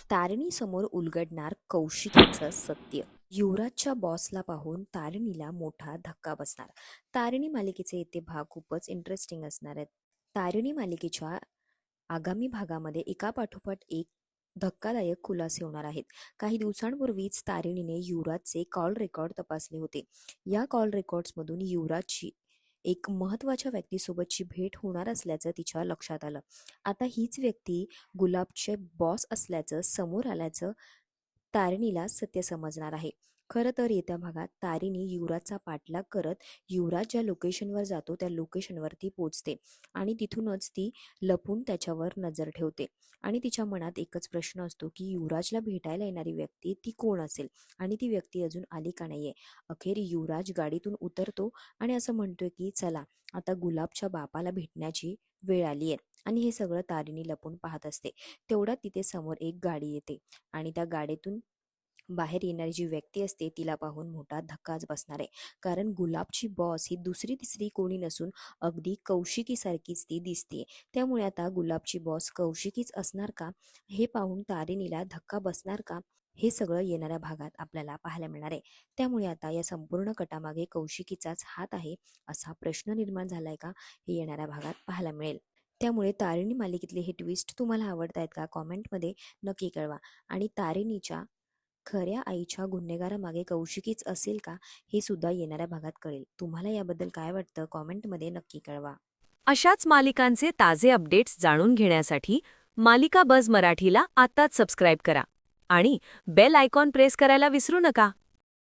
तारिणीसमोर उलगडणार कौशिकीचं सत्य. युवराजच्या बॉसला पाहून तारिणीला मोठा धक्का बसणार. तारिणी मालिकेचे येते भाग खूपच इंटरेस्टिंग असणार आहेत. तारिणी मालिकेच्या आगामी भागामध्ये एकापाठोपाठ एक धक्कादायक खुलासे होणार आहेत. काही दिवसांपूर्वीच तारिणीने युवराजचे कॉल रेकॉर्ड तपासले होते. या कॉल रेकॉर्ड्समधून युवराजची एक महत्त्वाच्या व्यक्तीसोबतची भेट होणार असल्याचं तिच्या लक्षात आलं. आता हीच व्यक्ती गुलाबचे बॉस असल्याचं समोर आल्याचं तारिणीला सत्य समजणार आहे. खरं तर येत्या भागात तारिणी युवराजचा पाठलाग करत युवराज ज्या लोकेशनवर जातो त्या लोकेशनवर ती पोचते आणि तिथूनच ती लपून त्याच्यावर नजर ठेवते आणि तिच्या मनात एकच प्रश्न असतो की युवराजला भेटायला येणारी व्यक्ती ती कोण असेल आणि ती व्यक्ती अजून आली का नाहीये. अखेर युवराज गाडीतून उतरतो आणि असं म्हणतोय की चला आता गुलाबच्या बापाला भेटण्याची वेळ आली आहे. आणि हे सगळं तारिणी लपून पाहत असते. तेवढ्यात तिथे समोर एक गाडी येते आणि त्या गाडीतून बाहेर येणारी जी व्यक्ती असते तिला पाहून मोठा धक्काच बसणार आहे. कारण गुलाबची बॉस ही दुसरी तिसरी कोणी नसून अगदी कौशिकी सारखीच ती दिसते. त्यामुळे आता गुलाबची बॉस कौशिकीच असणार का, हे पाहून तारिणीला धक्का बसणार का, हे सगळं येणाऱ्या भागात आपल्याला पाहायला मिळणार आहे. त्यामुळे आता या संपूर्ण कटामागे कौशिकीचाच हात आहे असा प्रश्न निर्माण झालाय का, हे येणाऱ्या भागात पाहायला मिळेल. त्यामुळे तारिणी मालिकेतले हे ट्विस्ट तुम्हाला आवडत आहेत का, कॉमेंटमध्ये नक्की कळवा. आणि तारिणीच्या खऱ्या आईच्या गुन्हेगारामागे कौशिकीच असेल का, हे सुद्धा येणाऱ्या भागात कळेल. तुम्हाला याबद्दल काय वाटतं, कॉमेंटमध्ये नक्की कळवा. अशाच मालिकांचे ताजे अपडेट्स जाणून घेण्यासाठी मालिका बझ मराठीला आत्ताच सबस्क्राईब करा आणि बेल आयकॉन प्रेस करायला विसरू नका.